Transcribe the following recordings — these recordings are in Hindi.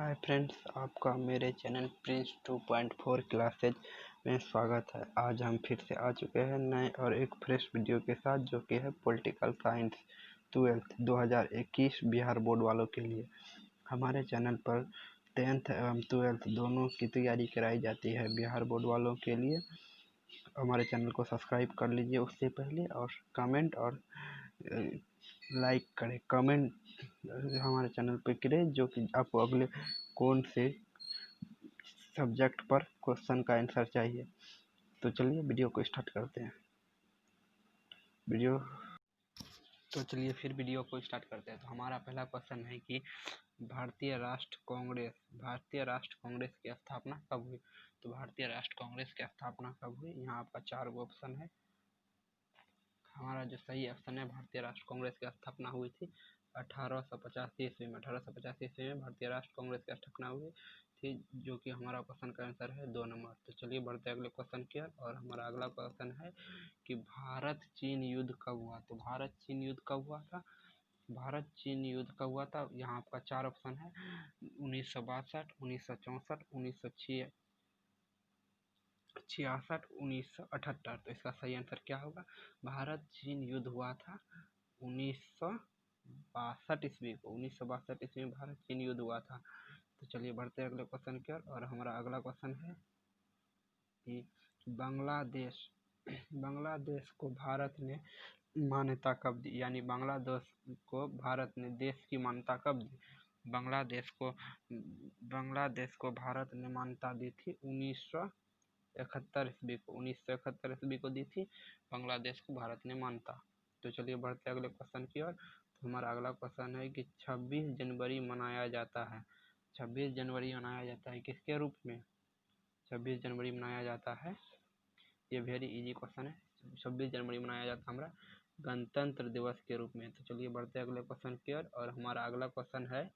हाय फ्रेंड्स, आपका मेरे चैनल प्रिंस 2.4 क्लासेज में स्वागत है। आज हम फिर से आ चुके हैं नए और एक फ्रेश वीडियो के साथ, जो कि है political science 12th 2021 Bihar board वालों के लिए। हमारे चैनल पर 10th एवं 12th दोनों की तैयारी कराई जाती है बिहार बोर्ड वालों के लिए। हमारे चैनल को सब्सक्राइब कर लीजिए उससे पहले, और कमेंट और लाइक करें। कमेंट हमारे चैनल पर करें जो कि आपको अगले कौन से सब्जेक्ट पर क्वेश्चन का आंसर चाहिए। तो चलिए वीडियो को स्टार्ट करते हैं। वीडियो को स्टार्ट करते हैं। तो हमारा पहला क्वेश्चन है कि भारतीय राष्ट्र कांग्रेस की स्थापना कब हुई। तो भारतीय राष्ट्र कांग्रेस की स्थापना कब हुई, यहाँ आपका 4 ऑप्शन है। हमारा जो सही ऑप्शन है, भारतीय राष्ट्र कांग्रेस की स्थापना हुई थी 1885 ईस्वी में। 1885 ईस्वी में भारतीय राष्ट्र कांग्रेस की स्थापना हुई थी, जो कि हमारा क्वेश्चन का आंसर है 2 नंबर। तो चलिए बढ़ते अगले क्वेश्चन की ओर। और हमारा अगला क्वेश्चन है कि भारत चीन युद्ध कब हुआ। तो भारत चीन युद्ध कब हुआ था। यहाँ आपका 4 ऑप्शन है। 1962, 1964, 1966, 1978। तो इसका सही आंसर क्या होगा। भारत चीन युद्ध हुआ था 1962 ईस्वी को। 1962 ईस्वी में भारत चीन युद्ध हुआ था। तो चलिए बढ़ते हैं अगले क्वेश्चन की ओर। और हमारा अगला क्वेश्चन है कि बांग्लादेश को भारत ने मान्यता कब दी, यानी बांग्लादेश को भारत ने देश की मान्यता कब दी। बांग्लादेश को भारत ने मान्यता दी थी 1971 ईस्वी को। 1971 ईस्वी को दी थी बांग्लादेश को भारत ने मान्यता। तो चलिए बढ़ते अगले क्वेश्चन की ओर। तो हमारा अगला क्वेश्चन है कि 26 जनवरी मनाया जाता है। 26 जनवरी मनाया जाता है किसके रूप में। 26 जनवरी मनाया जाता है, ये वेरी इजी क्वेश्चन है। 26 जनवरी मनाया जाता है हमारा गणतंत्र दिवस के रूप में। तो चलिए बढ़ते अगले क्वेश्चन की ओर। और हमारा अगला क्वेश्चन है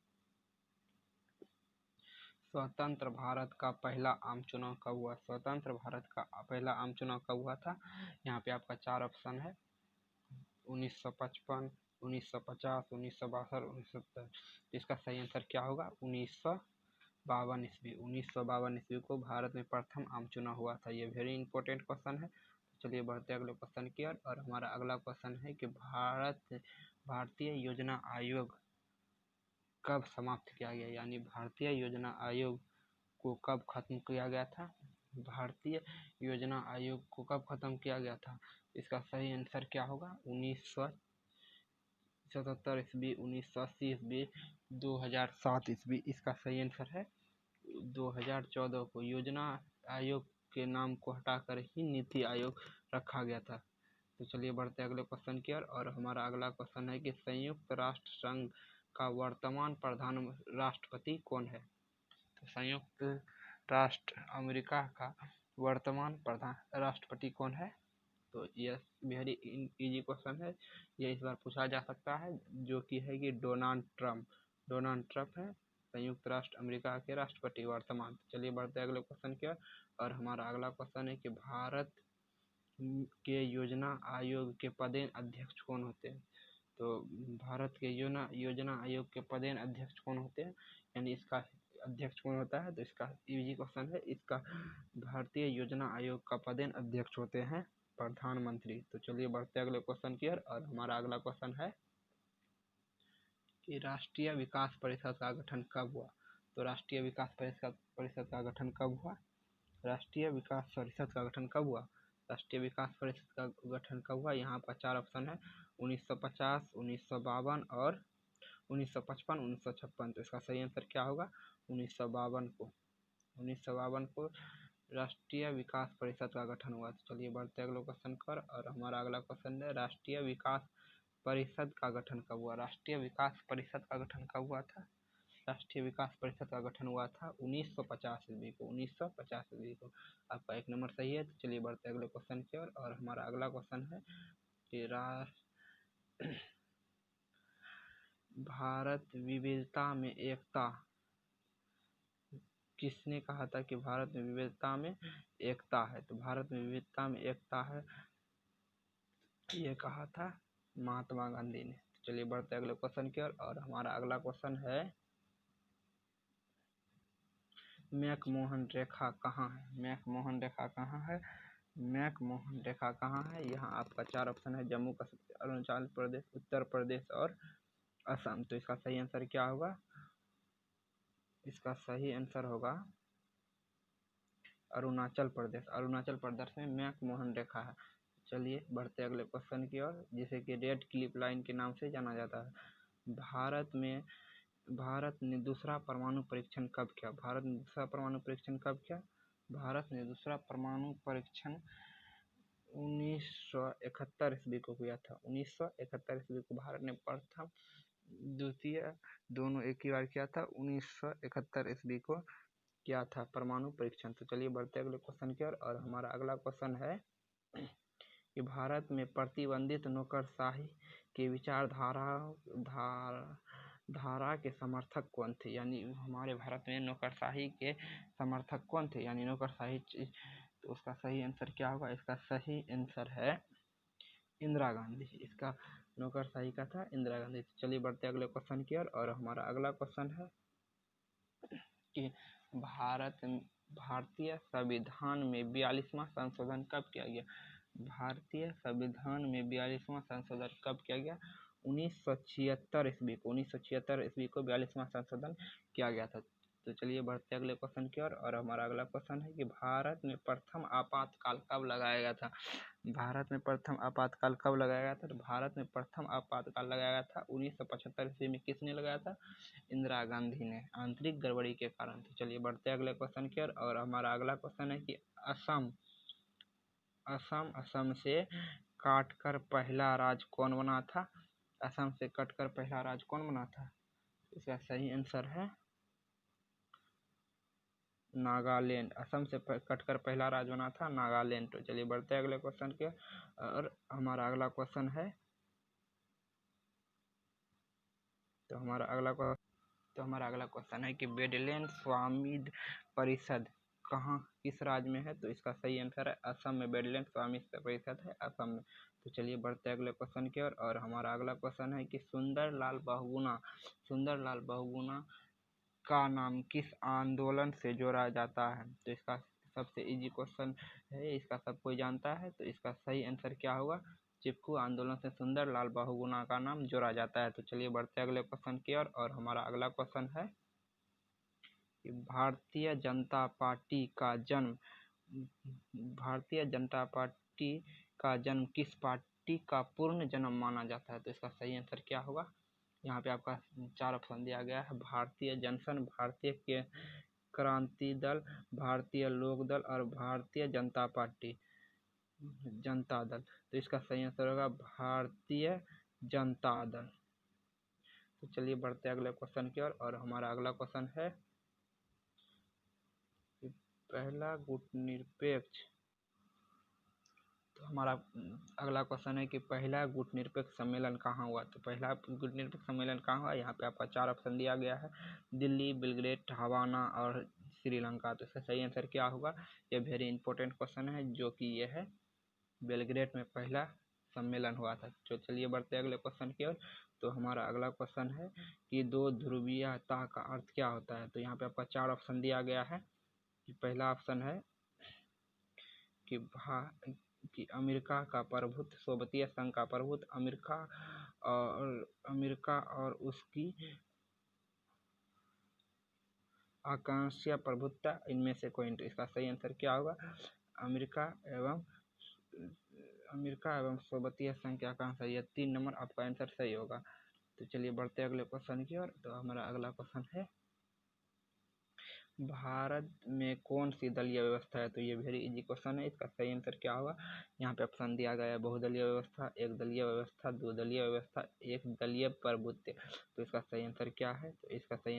स्वतंत्र भारत का पहला आम चुनाव कब हुआ। स्वतंत्र भारत का पहला आम चुनाव कब हुआ था। यहाँ पे आपका 4 ऑप्शन है। 1955, 1950, 1962, 1970। इसका सही आंसर क्या होगा। 1952 ईस्वी। 1952 ईस्वी को भारत में प्रथम आम चुनाव हुआ था। ये वेरी इंपॉर्टेंट क्वेश्चन है। चलिए बढ़ते अगले क्वेश्चन की ओर। और हमारा अगला क्वेश्चन है कि भारतीय योजना आयोग कब समाप्त किया गया, यानी भारतीय योजना आयोग को कब खत्म किया गया था। भारतीय योजना आयोग को कब खत्म किया गया था। इसका सही आंसर क्या होगा। 1977 ईस्वी, 1980 ईस्वी, 2007 ईस्वी। इसका सही आंसर है 2014 को। योजना आयोग के नाम को हटाकर ही नीति आयोग रखा गया था। तो चलिए बढ़ते अगले क्वेश्चन की ओर। और हमारा अगला क्वेश्चन है कि संयुक्त राष्ट्र संघ का वर्तमान प्रधान राष्ट्रपति कौन है। तो संयुक्त राष्ट्र अमेरिका का वर्तमान प्रधान राष्ट्रपति कौन है। तो यह वेरी इजी क्वेश्चन है, यह इस बार पूछा जा सकता है, जो कि है कि डोनाल्ड ट्रंप है संयुक्त राष्ट्र अमेरिका के राष्ट्रपति वर्तमान। चलिए बढ़ते अगले क्वेश्चन की ओर। और हमारा अगला क्वेश्चन है कि भारत के योजना आयोग के पदेन अध्यक्ष कौन होते हैं। तो भारत के योजना आयोग के पदेन अध्यक्ष कौन होते हैं, यानी इसका अध्यक्ष कौन होता है। तो इसका इजी क्वेश्चन है, इसका भारतीय योजना आयोग का पदेन अध्यक्ष होते हैं प्रधानमंत्री। तो चलिए बढ़ते अगले क्वेश्चन की ओर। और हमारा अगला क्वेश्चन है कि राष्ट्रीय विकास परिषद का गठन कब हुआ। तो राष्ट्रीय विकास परिषद का गठन कब हुआ। राष्ट्रीय विकास परिषद का गठन कब हुआ। राष्ट्रीय विकास परिषद का गठन कब हुआ। यहाँ पर 4 ऑप्शन है। 1950, 1952 और 1955, 1956। तो इसका सही आंसर क्या होगा। 1952 को राष्ट्रीय विकास परिषद का गठन हुआ। तो चलिए बढ़ते अगले क्वेश्चन पर। और हमारा अगला क्वेश्चन है राष्ट्रीय विकास परिषद का गठन कब हुआ। राष्ट्रीय विकास परिषद का गठन कब हुआ था। राष्ट्रीय विकास परिषद का गठन हुआ था 1950 ईस्वी को। 1950 ईस्वी को। आपका 1 नंबर सही है। तो चलिए बढ़ते अगले क्वेश्चन की ओर। और हमारा अगला क्वेश्चन है कि भारत विविधता में एकता किसने कहा था कि भारत में विविधता में एकता है। तो भारत में विविधता में एकता है, ये कहा था महात्मा गांधी ने। चलिए बढ़ते अगले क्वेश्चन की ओर। और हमारा अगला क्वेश्चन है मैकमोहन रेखा कहाँ है? मैकमोहन रेखा कहाँ है? मैकमोहन रेखा कहाँ है? यहाँ आपका 4 ऑप्शन है, जम्मू कश्मीर, अरुणाचल प्रदेश, उत्तर प्रदेश और असम। तो इसका सही आंसर क्या होगा? इसका सही आंसर होगा अरुणाचल प्रदेश। अरुणाचल प्रदेश में मैकमोहन रेखा है। चलिए बढ़ते अगले क्वेश्चन की ओर, जिसे कि रेड क्लिफ लाइन के नाम से जाना जाता है। भारत ने दूसरा परमाणु परीक्षण कब किया? भारत ने दूसरा परमाणु परीक्षण कब किया? भारत ने दूसरा परमाणु परीक्षण 1971 ईस्वी को किया था। 1971 ईस्वी को भारत ने प्रथम द्वितीय दोनों एक ही बार किया था। 1971 ईस्वी को किया था परमाणु परीक्षण। तो चलिए बढ़ते अगले क्वेश्चन की ओर, और हमारा अगला क्वेश्चन है कि भारत में प्रतिबंधित नौकरशाही की धारा के समर्थक कौन थे? यानी हमारे भारत में नौकरशाही के समर्थक कौन थे? यानी नौकरशाही, तो उसका सही आंसर क्या होगा? इसका सही आंसर है इंदिरा गांधी। इसका नौकरशाही का था इंदिरा गांधी। तो चलिए बढ़ते अगले क्वेश्चन की ओर, और हमारा अगला क्वेश्चन है कि भारतीय संविधान में 42वां संशोधन कब किया गया? भारतीय संविधान में 42वां संशोधन कब किया गया? 1976 ईस्वी को। 1976 ईस्वी को 42वां संशोधन किया गया था। तो चलिए बढ़ते अगले क्वेश्चन की ओर, और हमारा अगला क्वेश्चन है कि भारत में प्रथम आपातकाल कब लगाया गया था? भारत में प्रथम आपातकाल कब लगाया गया था? तो भारत में प्रथम आपातकाल लगाया गया था 1975 ईस्वी में। किसने लगाया था? इंदिरा गांधी ने, आंतरिक गड़बड़ी के कारण। तो चलिए बढ़ते अगले क्वेश्चन की ओर, और हमारा अगला क्वेश्चन है कि असम से काटकर पहला राज्य कौन बना था? असम से कटकर पहला राज्य कौन बना था? इसका सही आंसर है नागालैंड। असम से कटकर पहला राज्य बना था नागालैंड। तो चलिए बढ़ते अगले क्वेश्चन के, और हमारा अगला क्वेश्चन है हमारा अगला क्वेश्चन है कि बेडलैंड स्वामित्व परिषद कहाँ, किस राज्य में है? तो इसका सही आंसर है असम में। बेडलैंड स्वामित्व परिषद है असम में। तो चलिए बढ़ते अगले क्वेश्चन की ओर, और हमारा अगला क्वेश्चन है कि सुंदरलाल बहुगुणा का नाम किस आंदोलन से जोड़ा जाता है? तो इसका सबसे इजी क्वेश्चन है, इसका सब कोई जानता है। तो इसका सही आंसर क्या होगा? चिपकू आंदोलन से सुंदरलाल बहुगुणा का नाम जोड़ा जाता है। तो चलिए बढ़ते अगले क्वेश्चन की ओर, और हमारा अगला क्वेश्चन है कि भारतीय जनता पार्टी का जन्म किस पार्टी का पूर्ण जन्म माना जाता है? तो इसका सही आंसर क्या होगा? यहाँ पे आपका 4 ऑप्शन दिया गया है, भारतीय जनसंघ, भारतीय क्रांति दल, भारतीय लोक दल और भारतीय जनता दल। तो इसका सही आंसर होगा भारतीय जनता दल। तो चलिए बढ़ते अगले क्वेश्चन की ओर, और हमारा अगला क्वेश्चन है कि पहला गुटनिरपेक्ष, तो हमारा अगला क्वेश्चन है कि पहला गुटनिरपेक्ष सम्मेलन कहाँ हुआ? तो पहला गुटनिरपेक्ष सम्मेलन कहाँ हुआ? यहाँ पे आपका 4 ऑप्शन दिया गया है, दिल्ली, बेलग्रेड, हवाना और श्रीलंका। तो इसका सही आंसर क्या होगा? ये वेरी इंपॉर्टेंट क्वेश्चन है, जो कि ये है बेलग्रेड में पहला सम्मेलन हुआ था। तो चलिए बढ़ते अगले क्वेश्चन की ओर। तो हमारा अगला क्वेश्चन है कि दो ध्रुवीयता का अर्थ क्या होता है? तो यहाँ पे आपका 4 ऑप्शन दिया गया है। कि पहला ऑप्शन है कि अमेरिका का प्रभुत्व, सोवियत संघ का प्रभुत्व, अमेरिका और उसकी आकांक्षी प्रभुत्व, इनमें से कोई। तो इसका सही आंसर क्या होगा? अमेरिका एवं सोवियत संघ की आकांक्षा। यह 3 नंबर आपका आंसर सही होगा। तो चलिए बढ़ते अगले क्वेश्चन की ओर। तो हमारा अगला क्वेश्चन है भारत में कौन सी दलीय व्यवस्था है? तो ये वेरी इजी क्वेश्चन है। इसका सही आंसर क्या होगा? यहाँ पे ऑप्शन दिया गया है, बहुदलीय व्यवस्था, एक दलीय व्यवस्था, 2 दलीय व्यवस्था, एक दलीय प्रभुत्व। तो इसका सही आंसर क्या है? तो इसका सही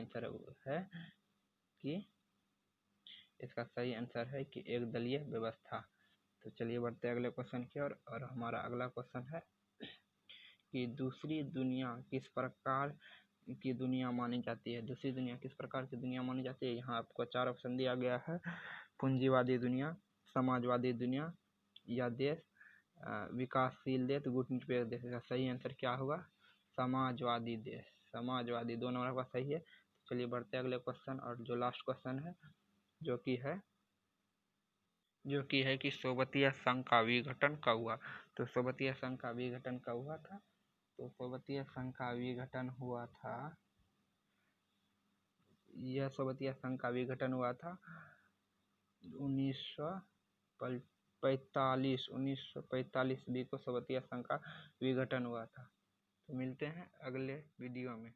आंसर है कि एक दलीय व्यवस्था। तो चलिए बढ़ते अगले क्वेश्चन की ओर, और हमारा अगला क्वेश्चन है कि दूसरी दुनिया किस प्रकार की दुनिया मानी जाती है? दूसरी दुनिया किस प्रकार की दुनिया मानी जाती है? यहाँ आपको 4 ऑप्शन दिया गया है, पूंजीवादी दुनिया, समाजवादी दुनिया या देश, विकासशील देश, गुटनिरपेक्ष देश। का सही आंसर क्या होगा? समाजवादी देश। समाजवादी 2 नंबर का सही है। तो चलिए बढ़ते अगले क्वेश्चन, और जो लास्ट क्वेश्चन है जो कि है कि सोवियत संघ का विघटन कब हुआ। तो सोवियत संघ का विघटन कब हुआ था? तो सोवियत संघ का विघटन हुआ था, यह सोवियत संघ का विघटन हुआ था 1945 ईस्वी को सोवियत संघ का विघटन हुआ था। तो मिलते हैं अगले वीडियो में।